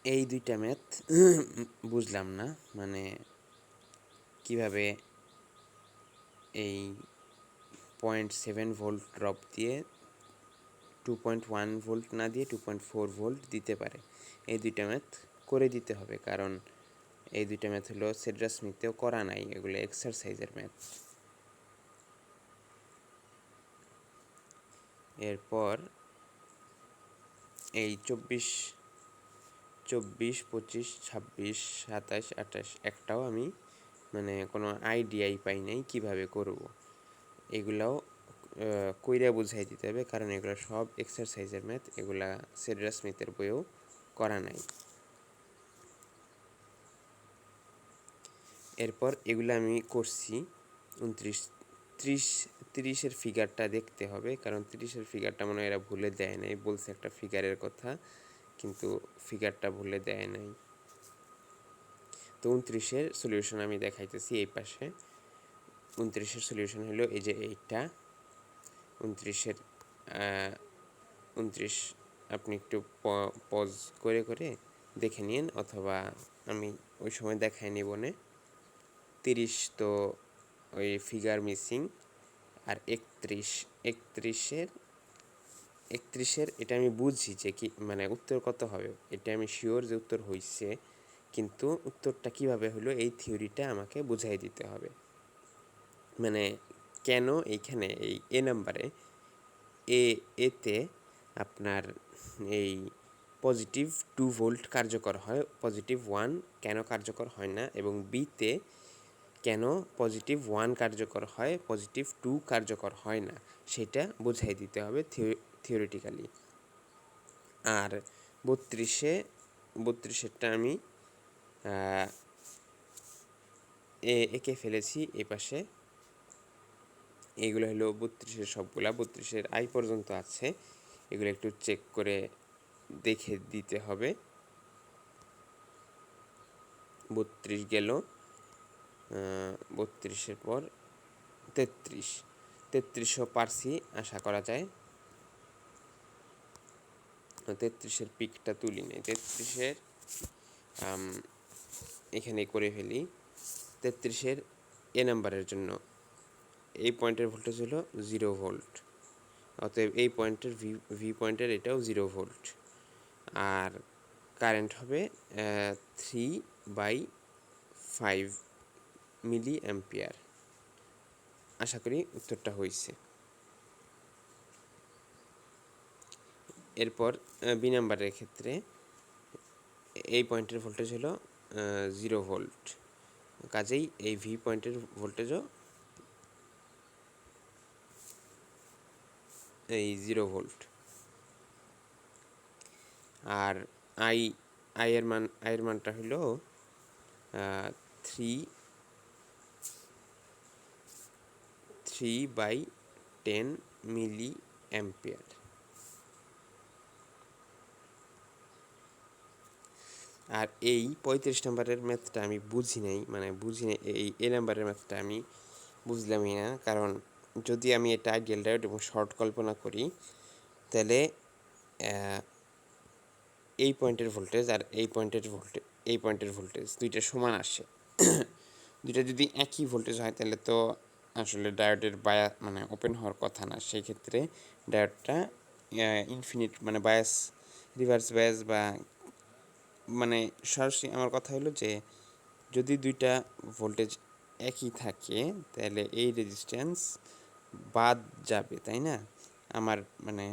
এই দুইটা ম্যাথ বুঝলাম না, মানে কিভাবে এই 0.7 ভোল্ট ড্রপ দিয়ে 2.1 ভোল্ট না দিয়ে 2.4 ভোল্ট দিতে পারে। এই দুইটা ম্যাথ করে দিতে হবে, কারণ এই দুইটা ম্যাথ হলো সেডরাস স্মিথেও করা নাই, এগুলো এক্সারসাইজের ম্যাথ। এরপর এই 24, 25, 26, 27, 28 একটাও আমি মানে কোনো আইডিয়াই পাই নাই কীভাবে করব। এগুলাও কইরা বুঝাই দিতে হবে, কারণ এগুলো সব এক্সারসাইজের ম্যাথ, এগুলা সেডরাস স্মিথের বইও করা নাই। এরপর এগুলো আমি করছি 29, 30 ফিগারটা দেখতে হবে, কারণ 30 ফিগারটা মনে হয় এরা ভুলে দেয় নাই, বলছে একটা ফিগারের কথা কিন্তু ফিগারটা ভুলে দেয় নাই। তো 29 সলিউশন আমি দেখাইতেছি এই পাশে। 29 সলিউশন হলো এই যে এইটা 29, 29 আপনি একটু পজ করে করে দেখে নিন, অথবা আমি ওই সময় দেখাই নিব না। 30 তো ওই ফিগার মিসিং, আর 31, এটা আমি বুঝছি যে কি মানে উত্তর কত হবে, এটা আমি শিওর যে উত্তর হইছে, কিন্তু উত্তরটা কিভাবে হলো এই থিওরিটা আমাকে বুঝাই দিতে হবে। মানে কেন এইখানে এই নাম্বারে এতে আপনার এই +2 ভোল্ট কার্যকর হয়, +1 কেন কার্যকর হয় না, এবং বিতে কেন +1 কার্যকর হয়, +2 কার্যকর হয় না, সেটা বুঝাই দিতে হবে থিওরিটিক্যালি। আর 32টা আমি এঁকে ফেলেছি এ পাশে। এইগুলো হলো 32 সবগুলা, 32 আই পর্যন্ত আছে, এগুলো একটু চেক করে দেখে দিতে হবে। 32 গেল, 32 পর 33ও পারছি আশা করা যায়। 33 পিকটা তুলি নেই, 33 এখানে করে ফেলি। 33 নাম্বারের জন্য এই পয়েন্টের ভোল্টেজ হলো 0 ভোল্ট, অতএব এই পয়েন্টের ভি পয়েন্টের এটাও 0 ভোল্ট, আর কারেন্ট হবে 3/5 মিলি অ্যাম্পিয়ার। আশা করি উত্তরটা হয়েছে। এরপর বি নাম্বারের ক্ষেত্রে এই পয়েন্টের ভোল্টেজ হলো 0 ভোল্ট, কাজেই এই ভি পয়েন্টের ভোল্টেজও এই 0 ভোল্ট। আর আয়ের মানটা হলো 3/10 মিলি অ্যাম্পিয়ার। আর এই 35 নম্বরের ম্যাথটা আমি বুঝি নাই, এই নাম্বারের ম্যাথটা আমি বুঝলামই না, কারণ যদি আমি এটা আইডিয়াল ডায়োড এবং শর্ট কল্পনা করি, তাহলে এই পয়েন্টের ভোল্টেজ আর এই পয়েন্টের ভোল্টেজ দুইটা সমান আসে। দুইটা যদি একই ভোল্টেজ হয় তাহলে তো আসলে ডায়োডের মানে ওপেন হওয়ার কথা না, সেই ক্ষেত্রে ডায়োডটা ইনফিনিট মানে রিভার্স বায়াস বা মানে সরাসরি আমার কথা হলো যে যদি দুইটা ভোল্টেজ একই থাকে তাহলে এই রেজিস্ট্যান্স বাদ যাবে, তাই না? আমার মানে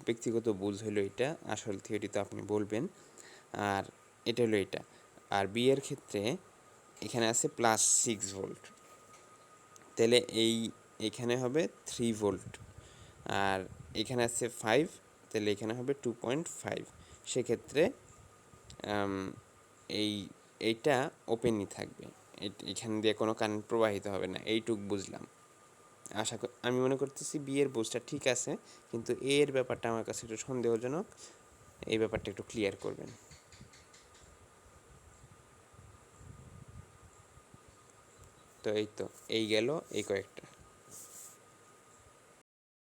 ব্যক্তিগত বুঝ হলো এটা, আসল থিওরি তো আপনি বলবেন। আর এটা হলো এটা। আর বি এর ক্ষেত্রে এখানে আছে +6 ভোল্ট, তাহলে এইখানে হবে 3 ভোল্ট, আর এখানে আছে 5, তাহলে এখানে হবে 2.5। সেক্ষেত্রে এইটা ওপেনই থাকবে, এখান দিয়ে কোনো কারেন্ট প্রবাহিত হবে না, এইটুক বুঝলাম। আমি মনে করতেছি বি এর বুঝটা ঠিক আছে, কিন্তু এ এর ব্যাপারটা আমার কাছে একটু সন্দেহজনক, এই ব্যাপারটা একটু ক্লিয়ার করবেন। তো এই গেল এই কয়েকটা।